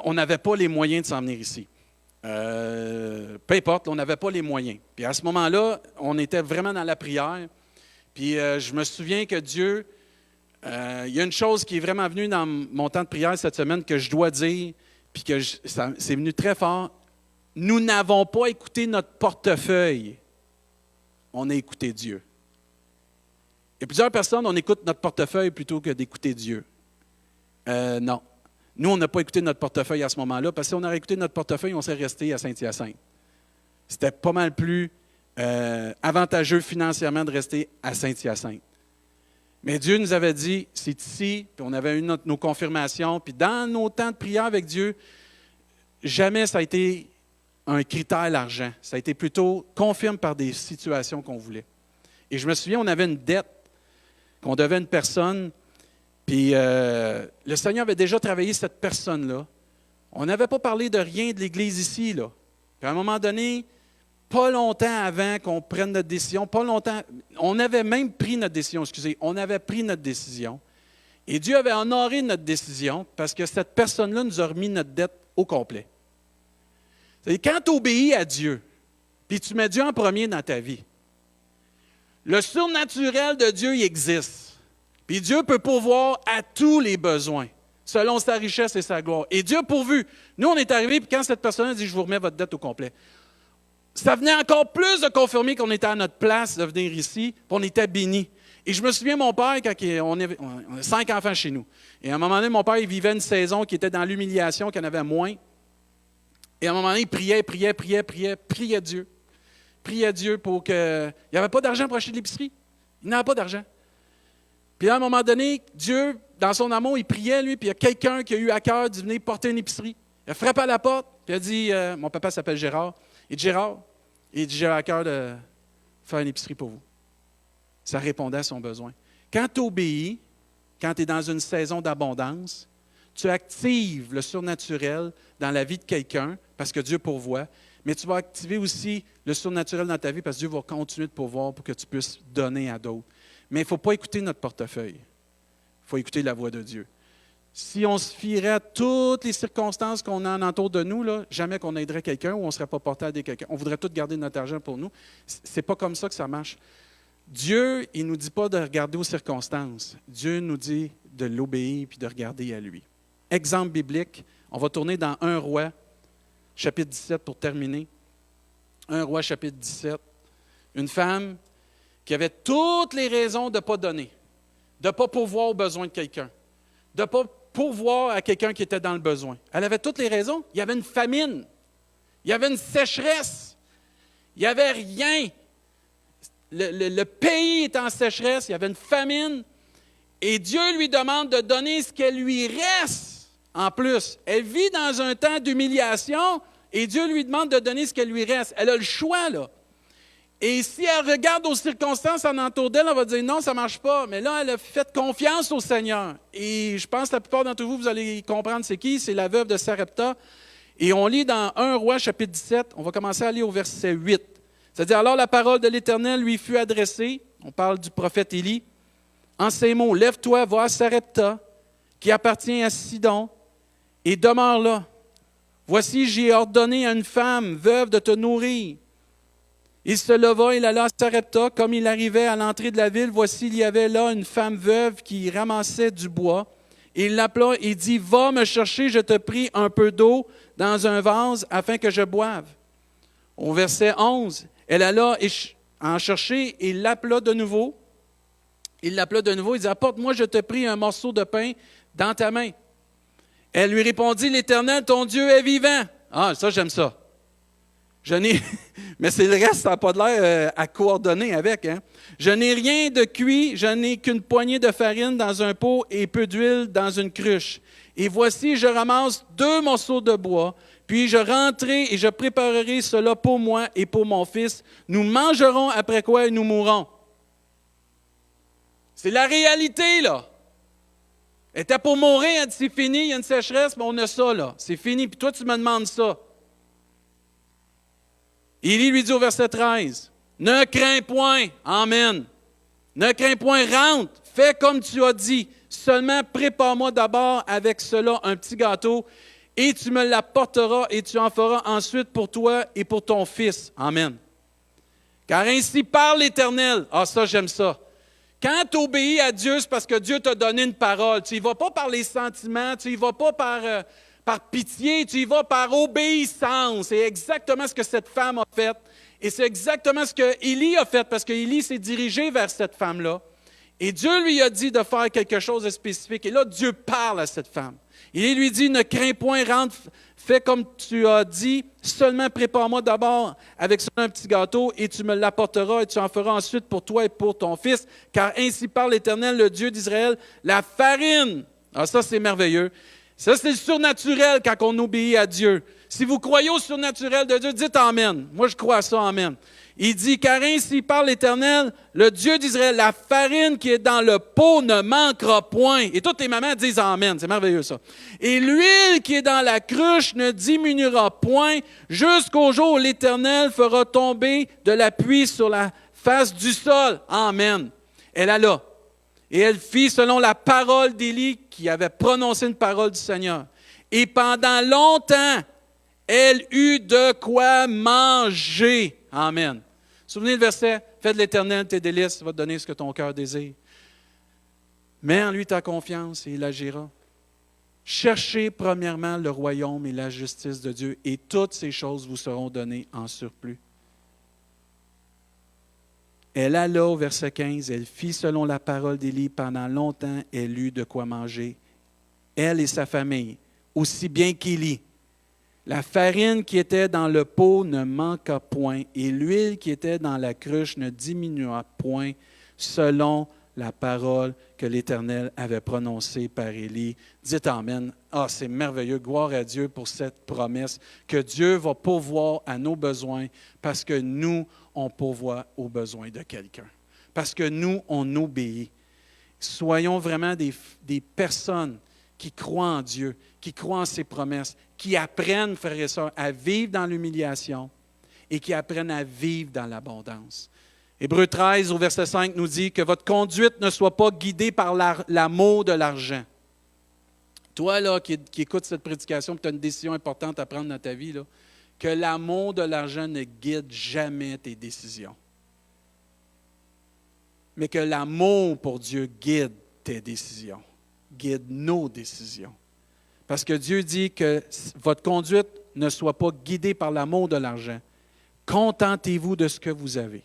on n'avait pas les moyens de s'en venir ici. Peu importe, on n'avait pas les moyens. Puis à ce moment-là, on était vraiment dans la prière. Puis je me souviens que Dieu, il y a une chose qui est vraiment venue dans mon temps de prière cette semaine que je dois dire, puis que c'est venu très fort. Nous n'avons pas écouté notre portefeuille, on a écouté Dieu. Il y a plusieurs personnes, on écoute notre portefeuille plutôt que d'écouter Dieu. Non. Nous, on n'a pas écouté notre portefeuille à ce moment-là, parce que si on avait écouté notre portefeuille, on serait resté à Saint-Hyacinthe. C'était pas mal plus avantageux financièrement de rester à Saint-Hyacinthe. Mais Dieu nous avait dit, c'est ici, puis on avait eu nos confirmations, puis dans nos temps de prière avec Dieu, jamais ça a été un critère l'argent. Ça a été plutôt confirme par des situations qu'on voulait. Et je me souviens, on avait une dette qu'on devait à une personne, puis le Seigneur avait déjà travaillé cette personne-là. On n'avait pas parlé de rien de l'Église ici, là. Puis à un moment donné, pas longtemps avant qu'on prenne notre décision, pas longtemps, on avait même pris notre décision, on avait pris notre décision. Et Dieu avait honoré notre décision parce que cette personne-là nous a remis notre dette au complet. C'est-à-dire, quand tu obéis à Dieu, puis tu mets Dieu en premier dans ta vie, le surnaturel de Dieu, il existe. Puis Dieu peut pourvoir à tous les besoins, selon sa richesse et sa gloire. Et Dieu a pourvu. Nous, on est arrivés, puis quand cette personne a dit « Je vous remets votre dette au complet », ça venait encore plus de confirmer qu'on était à notre place de venir ici, puis on était bénis. Et je me souviens, mon père, quand on avait 5 enfants chez nous, et à un moment donné, mon père, il vivait une saison qui était dans l'humiliation, qu'il y en avait moins. Et à un moment donné, il priait Dieu. Priait Dieu pour que... Il n'y avait pas d'argent pour acheter de l'épicerie. Il n'avait pas d'argent. Puis à un moment donné, Dieu, dans son amour, il priait, lui, puis il y a quelqu'un qui a eu à cœur de venir porter une épicerie. Il a frappé à la porte, puis il a dit, mon papa s'appelle Gérard. Il dit, Gérard, il dit, j'ai à cœur de faire une épicerie pour vous. Ça répondait à son besoin. Quand tu obéis, quand tu es dans une saison d'abondance, tu actives le surnaturel dans la vie de quelqu'un parce que Dieu pourvoit, mais tu vas activer aussi le surnaturel dans ta vie parce que Dieu va continuer de pourvoir pour que tu puisses donner à d'autres. Mais il ne faut pas écouter notre portefeuille. Il faut écouter la voix de Dieu. Si on se fierait à toutes les circonstances qu'on a autour de nous, là, jamais qu'on aiderait quelqu'un ou on ne serait pas porté à aider quelqu'un. On voudrait tout garder notre argent pour nous. Ce n'est pas comme ça que ça marche. Dieu, il ne nous dit pas de regarder aux circonstances. Dieu nous dit de l'obéir puis de regarder à lui. Exemple biblique, on va tourner dans 1 Roi, chapitre 17 pour terminer. 1 Roi, chapitre 17. Une femme qui avait toutes les raisons de ne pas donner, de ne pas pourvoir aux besoins de quelqu'un, de ne pas pourvoir à quelqu'un qui était dans le besoin. Elle avait toutes les raisons. Il y avait une famine, il y avait une sécheresse, il n'y avait rien. Le pays était en sécheresse, il y avait une famine, et Dieu lui demande de donner ce qu'elle lui reste en plus. Elle vit dans un temps d'humiliation, et Dieu lui demande de donner ce qu'elle lui reste. Elle a le choix, là. Et si elle regarde aux circonstances en entour d'elle, elle va dire non, ça ne marche pas. Mais là, elle a fait confiance au Seigneur. Et je pense que la plupart d'entre vous, vous allez comprendre c'est qui. C'est la veuve de Sarepta. Et on lit dans 1 Roi, chapitre 17, on va commencer à lire au verset 8. C'est-à-dire, alors la parole de l'Éternel lui fut adressée, on parle du prophète Élie, en ces mots, « Lève-toi, va à Sarepta, qui appartient à Sidon, et demeure là. Voici, j'ai ordonné à une femme veuve de te nourrir. » Il se leva, il alla à Sarepta. Comme il arrivait à l'entrée de la ville, voici, il y avait là une femme veuve qui ramassait du bois. Et il l'appela et dit, « Va me chercher, je te prie, un peu d'eau dans un vase afin que je boive. » Au verset 11, elle alla en chercher et il l'appela de nouveau. Il dit, « Apporte-moi, je te prie, un morceau de pain dans ta main. » Elle lui répondit, « L'Éternel, ton Dieu est vivant. » Ah, ça, j'aime ça. Mais c'est le reste, ça n'a pas de l'air à coordonner avec. Hein? Je n'ai rien de cuit, je n'ai qu'une poignée de farine dans un pot et peu d'huile dans une cruche. Et voici, je ramasse 2 morceaux de bois, puis je rentrerai et je préparerai cela pour moi et pour mon fils. Nous mangerons après quoi et nous mourrons. C'est la réalité, là. Elle était pour mourir, elle dit, c'est fini, il y a une sécheresse, mais on a ça, là. C'est fini, puis toi, tu me demandes ça. Élie lui dit au verset 13, « Ne crains point, amen. Ne crains point, rentre, fais comme tu as dit. Seulement prépare-moi d'abord avec cela un petit gâteau, et tu me l'apporteras, et tu en feras ensuite pour toi et pour ton fils. » Amen. Car ainsi parle l'Éternel. Ah, ça, j'aime ça. Quand tu obéis à Dieu, c'est parce que Dieu t'a donné une parole. Tu n'y vas pas par les sentiments, tu n'y vas pas par pitié, tu y vas par obéissance. C'est exactement ce que cette femme a fait. Et c'est exactement ce que Élie a fait, parce qu'Élie s'est dirigé vers cette femme-là. Et Dieu lui a dit de faire quelque chose de spécifique. Et là, Dieu parle à cette femme. Et il lui dit, ne crains point, rentre, fais comme tu as dit, seulement prépare-moi d'abord avec un petit gâteau et tu me l'apporteras et tu en feras ensuite pour toi et pour ton fils. Car ainsi parle l'Éternel, le Dieu d'Israël, la farine. Ah, ça, c'est merveilleux. Ça, c'est le surnaturel quand on obéit à Dieu. Si vous croyez au surnaturel de Dieu, dites Amen. Moi, je crois à ça, Amen. Il dit, car ainsi parle l'Éternel, le Dieu d'Israël, la farine qui est dans le pot ne manquera point. Et toutes les mamans disent Amen, c'est merveilleux ça. Et l'huile qui est dans la cruche ne diminuera point jusqu'au jour où l'Éternel fera tomber de la pluie sur la face du sol. Amen. Elle alla. Et elle fit selon la parole d'Élie qui avait prononcé une parole du Seigneur. Et pendant longtemps, elle eut de quoi manger. Amen. Souvenez le verset, fais de l'Éternel tes délices, il va te donner ce que ton cœur désire. Mets en lui ta confiance et il agira. Cherchez premièrement le royaume et la justice de Dieu et toutes ces choses vous seront données en surplus. Elle alla au verset 15, elle fit selon la parole d'Élie pendant longtemps, elle eut de quoi manger. Elle et sa famille, aussi bien qu'Élie. La farine qui était dans le pot ne manqua point, et l'huile qui était dans la cruche ne diminua point, selon la parole que l'Éternel avait prononcée par Élie. Dites Amen. Ah, c'est merveilleux. Gloire à Dieu pour cette promesse que Dieu va pourvoir à nos besoins parce que nous, on pourvoit aux besoins de quelqu'un. Parce que nous, on obéit. Soyons vraiment des personnes qui croient en Dieu, qui croient en ses promesses, qui apprennent, frères et sœurs, à vivre dans l'humiliation et qui apprennent à vivre dans l'abondance. Hébreux 13, au verset 5, nous dit que votre conduite ne soit pas guidée par l'amour de l'argent. Toi, là, qui écoutes cette prédication, tu as une décision importante à prendre dans ta vie, là, que l'amour de l'argent ne guide jamais tes décisions. Mais que l'amour pour Dieu guide tes décisions, guide nos décisions. Parce que Dieu dit que votre conduite ne soit pas guidée par l'amour de l'argent. Contentez-vous de ce que vous avez.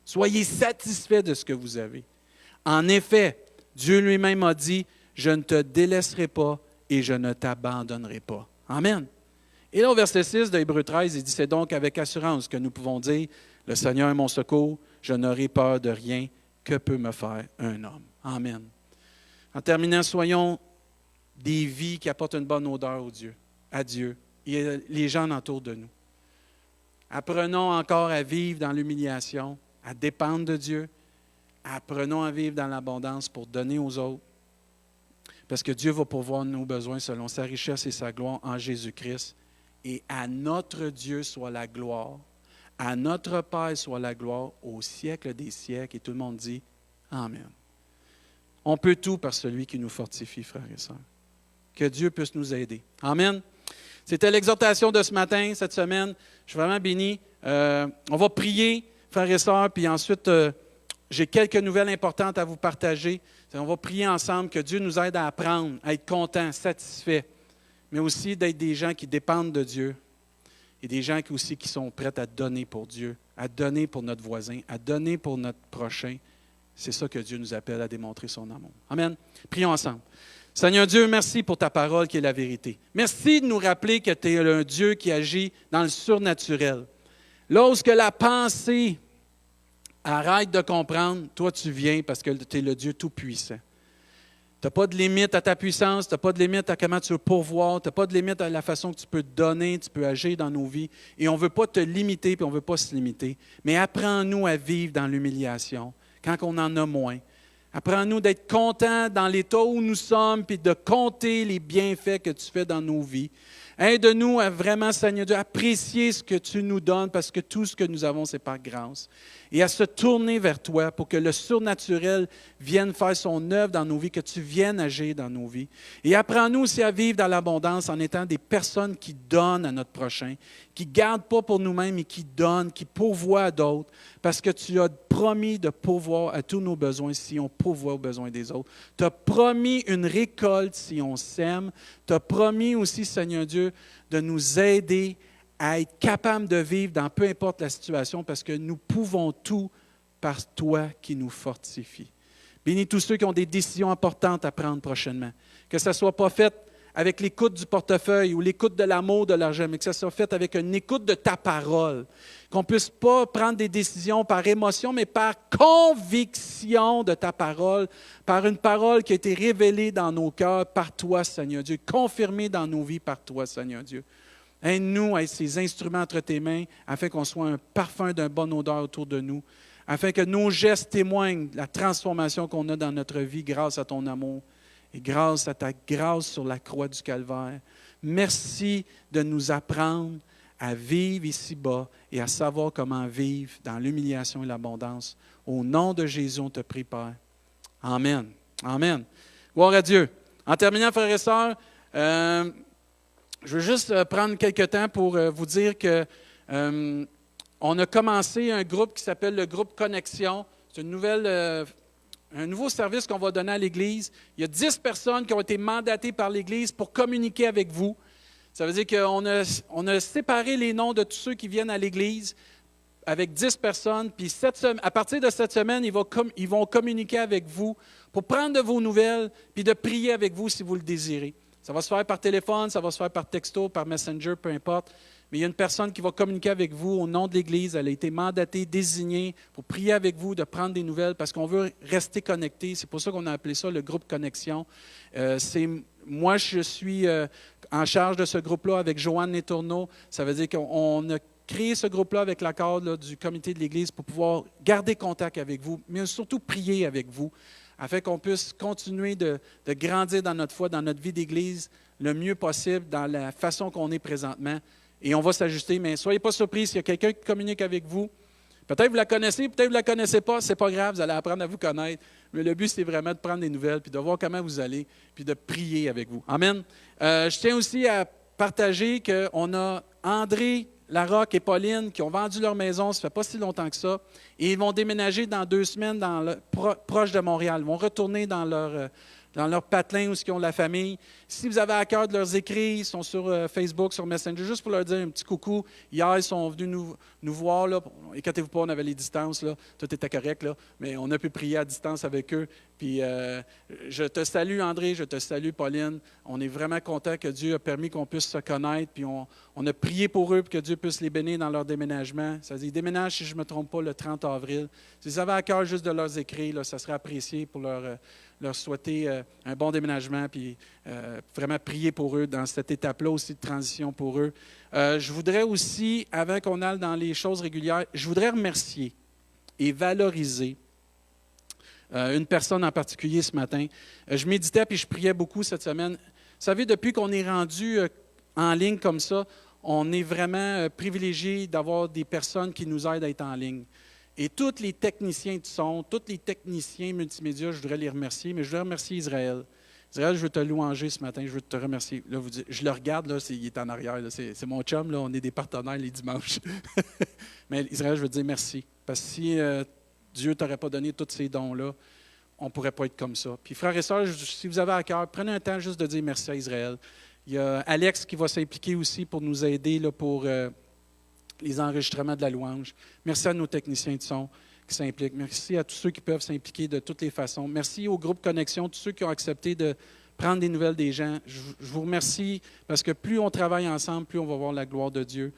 Soyez satisfaits de ce que vous avez. En effet, Dieu lui-même a dit, « Je ne te délaisserai pas et je ne t'abandonnerai pas. » Amen. Et là, au verset 6 de Hébreux 13, il dit, « C'est donc avec assurance que nous pouvons dire, « Le Seigneur est mon secours, je n'aurai peur de rien. Que peut me faire un homme? » Amen. En terminant, soyons des vies qui apportent une bonne odeur à Dieu et les gens autour de nous. Apprenons encore à vivre dans l'humiliation, à dépendre de Dieu. Apprenons à vivre dans l'abondance pour donner aux autres. Parce que Dieu va pourvoir nos besoins selon sa richesse et sa gloire en Jésus-Christ. Et à notre Dieu soit la gloire. À notre Père soit la gloire au siècle des siècles. Et tout le monde dit Amen. On peut tout par celui qui nous fortifie, frères et sœurs. Que Dieu puisse nous aider. Amen. C'était l'exhortation de ce matin, cette semaine. Je suis vraiment béni. On va prier, frères et sœurs, puis ensuite, j'ai quelques nouvelles importantes à vous partager. On va prier ensemble que Dieu nous aide à apprendre, à être contents, satisfaits, mais aussi d'être des gens qui dépendent de Dieu et des gens qui sont prêts à donner pour Dieu, à donner pour notre voisin, à donner pour notre prochain. C'est ça que Dieu nous appelle à démontrer son amour. Amen. Prions ensemble. Seigneur Dieu, merci pour ta parole qui est la vérité. Merci de nous rappeler que tu es un Dieu qui agit dans le surnaturel. Lorsque la pensée arrête de comprendre, toi tu viens parce que tu es le Dieu tout-puissant. Tu n'as pas de limite à ta puissance, tu n'as pas de limite à comment tu veux pourvoir, tu n'as pas de limite à la façon que tu peux donner, tu peux agir dans nos vies. Et on ne veut pas te limiter, puis on ne veut pas se limiter. Mais apprends-nous à vivre dans l'humiliation quand on en a moins. Apprends-nous d'être contents dans l'état où nous sommes, puis de compter les bienfaits que tu fais dans nos vies. Aide-nous à vraiment, Seigneur Dieu, apprécier ce que tu nous donnes, parce que tout ce que nous avons, c'est par grâce. Et à se tourner vers toi pour que le surnaturel vienne faire son œuvre dans nos vies, que tu viennes agir dans nos vies. Et apprends-nous aussi à vivre dans l'abondance en étant des personnes qui donnent à notre prochain, qui ne gardent pas pour nous-mêmes, mais qui donnent, qui pourvoient à d'autres, parce que tu as promis de pourvoir à tous nos besoins si on pourvoit aux besoins des autres. Tu as promis une récolte si on sème. Tu as promis aussi, Seigneur Dieu, de nous aider à être capables de vivre dans peu importe la situation parce que nous pouvons tout par toi qui nous fortifie. Bénis tous ceux qui ont des décisions importantes à prendre prochainement. Que ça ne soit pas fait avec l'écoute du portefeuille ou l'écoute de l'amour de l'argent, mais que ça soit fait avec une écoute de ta parole. Qu'on ne puisse pas prendre des décisions par émotion, mais par conviction de ta parole, par une parole qui a été révélée dans nos cœurs par toi, Seigneur Dieu, confirmée dans nos vies par toi, Seigneur Dieu. Aide-nous à être ces instruments entre tes mains, afin qu'on soit un parfum d'une bonne odeur autour de nous, afin que nos gestes témoignent de la transformation qu'on a dans notre vie grâce à ton amour et grâce à ta grâce sur la croix du Calvaire. Merci de nous apprendre à vivre ici-bas et à savoir comment vivre dans l'humiliation et l'abondance. Au nom de Jésus, on te prie, Père. Amen. Amen. Gloire à Dieu. En terminant, frères et sœurs, je veux juste prendre quelques temps pour vous dire que on a commencé un groupe qui s'appelle le groupe Connexion. C'est un nouveau service qu'on va donner à l'Église. Il y a 10 personnes qui ont été mandatées par l'Église pour communiquer avec vous. Ça veut dire qu'on a séparé les noms de tous ceux qui viennent à l'Église avec 10 personnes. Puis à partir de cette semaine, ils vont communiquer avec vous pour prendre de vos nouvelles puis de prier avec vous si vous le désirez. Ça va se faire par téléphone, ça va se faire par texto, par Messenger, peu importe. Mais il y a une personne qui va communiquer avec vous au nom de l'Église. Elle a été mandatée, désignée pour prier avec vous, de prendre des nouvelles parce qu'on veut rester connecté. C'est pour ça qu'on a appelé ça le groupe Connexion. Moi, je suis en charge de ce groupe-là avec Joanne Letourneau. Ça veut dire qu'on a créé ce groupe-là avec l'accord du comité de l'Église pour pouvoir garder contact avec vous, mais surtout prier avec vous, afin qu'on puisse continuer de grandir dans notre foi, dans notre vie d'Église, le mieux possible, dans la façon qu'on est présentement. Et on va s'ajuster, mais ne soyez pas surpris s'il y a quelqu'un qui communique avec vous. Peut-être vous la connaissez, peut-être vous ne la connaissez pas, ce n'est pas grave, vous allez apprendre à vous connaître. Mais le but, c'est vraiment de prendre des nouvelles, puis de voir comment vous allez, puis de prier avec vous. Amen. Je tiens aussi à partager qu'on a André Larocque et Pauline qui ont vendu leur maison, ça ne fait pas si longtemps que ça, et ils vont déménager dans 2 semaines proche de Montréal. Ils vont retourner dans leur patelin où ils ont la famille. Si vous avez à cœur de leur écrire, ils sont sur Facebook, sur Messenger, juste pour leur dire un petit coucou. Hier, ils sont venus nous voir. Là. Inquiétez-vous pas, on avait les distances. Là. Tout était correct, là. Mais on a pu prier à distance avec eux. Puis, je te salue, André, je te salue, Pauline. On est vraiment contents que Dieu a permis qu'on puisse se connaître. Puis, on a prié pour eux, pour que Dieu puisse les bénir dans leur déménagement. Ça veut dire, ils déménagent, si je ne me trompe pas, le 30 avril. Si vous avez à cœur juste de leur écrire, là, ça serait apprécié pour leur souhaiter un bon déménagement, puis vraiment prier pour eux dans cette étape-là aussi de transition pour eux. Je voudrais aussi, avant qu'on aille dans les choses régulières, je voudrais remercier et valoriser une personne en particulier ce matin. Je méditais puis je priais beaucoup cette semaine. Vous savez, depuis qu'on est rendu en ligne comme ça, on est vraiment privilégié d'avoir des personnes qui nous aident à être en ligne. Et tous les techniciens de son, tous les techniciens multimédia, je voudrais les remercier, mais je voudrais remercier Israël. Israël, je veux te louanger ce matin, je veux te remercier. Là, je le regarde, là, il est en arrière, là, c'est mon chum, là, on est des partenaires les dimanches. Mais Israël, je veux te dire merci. Parce que si Dieu ne t'aurait pas donné tous ces dons-là, on ne pourrait pas être comme ça. Puis frères et sœurs, si vous avez à cœur, prenez un temps juste de dire merci à Israël. Il y a Alex qui va s'impliquer aussi pour nous aider là, pour les enregistrements de la louange. Merci à nos techniciens de son qui s'impliquent. Merci à tous ceux qui peuvent s'impliquer de toutes les façons. Merci au groupe Connexion, tous ceux qui ont accepté de prendre des nouvelles des gens. Je vous remercie parce que plus on travaille ensemble, plus on va voir la gloire de Dieu.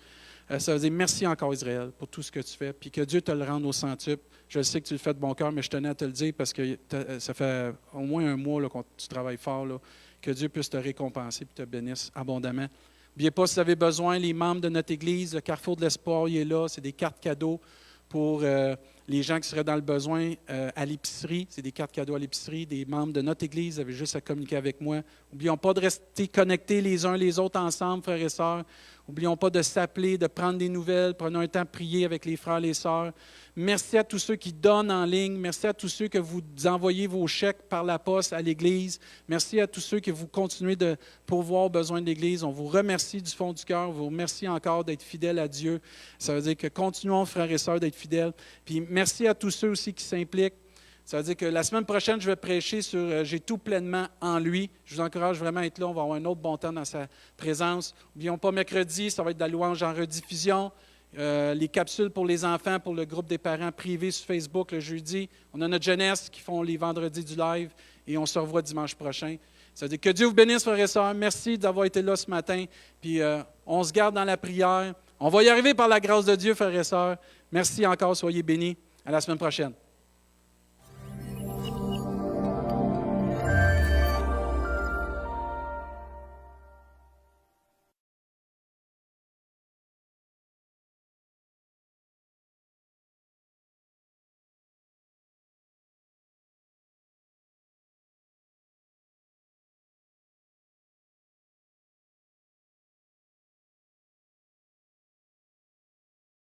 Ça veut dire merci encore Israël pour tout ce que tu fais, puis que Dieu te le rende au centuple. Je sais que tu le fais de bon cœur, mais je tenais à te le dire parce que ça fait au moins un mois là, que tu travailles fort. Là, que Dieu puisse te récompenser et te bénisse abondamment. N'oubliez pas, si vous avez besoin, les membres de notre Église, le Carrefour de l'Espoir, il est là. C'est des cartes cadeaux pour les gens qui seraient dans le besoin à l'épicerie. C'est des cartes cadeaux à l'épicerie. Des membres de notre Église, vous avez juste à communiquer avec moi. N'oublions pas de rester connectés les uns les autres ensemble, frères et sœurs. N'oublions pas de s'appeler, de prendre des nouvelles. Prenons un temps de prier avec les frères et les sœurs. Merci à tous ceux qui donnent en ligne. Merci à tous ceux que vous envoyez vos chèques par la poste à l'Église. Merci à tous ceux que vous continuez de pourvoir aux besoins de l'Église. On vous remercie du fond du cœur. On vous remercie encore d'être fidèles à Dieu. Ça veut dire que continuons, frères et sœurs, d'être fidèles. Puis merci à tous ceux aussi qui s'impliquent. Ça veut dire que la semaine prochaine, je vais prêcher sur « J'ai tout pleinement en lui ». Je vous encourage vraiment à être là. On va avoir un autre bon temps dans sa présence. N'oublions pas, mercredi, ça va être de la louange en rediffusion. les capsules pour les enfants, pour le groupe des parents privés sur Facebook le jeudi. On a notre jeunesse qui font les vendredis du live et on se revoit dimanche prochain. Ça veut dire que Dieu vous bénisse, frères et sœurs. Merci d'avoir été là ce matin. Puis on se garde dans la prière. On va y arriver par la grâce de Dieu, frères et sœurs. Merci encore. Soyez bénis. À la semaine prochaine.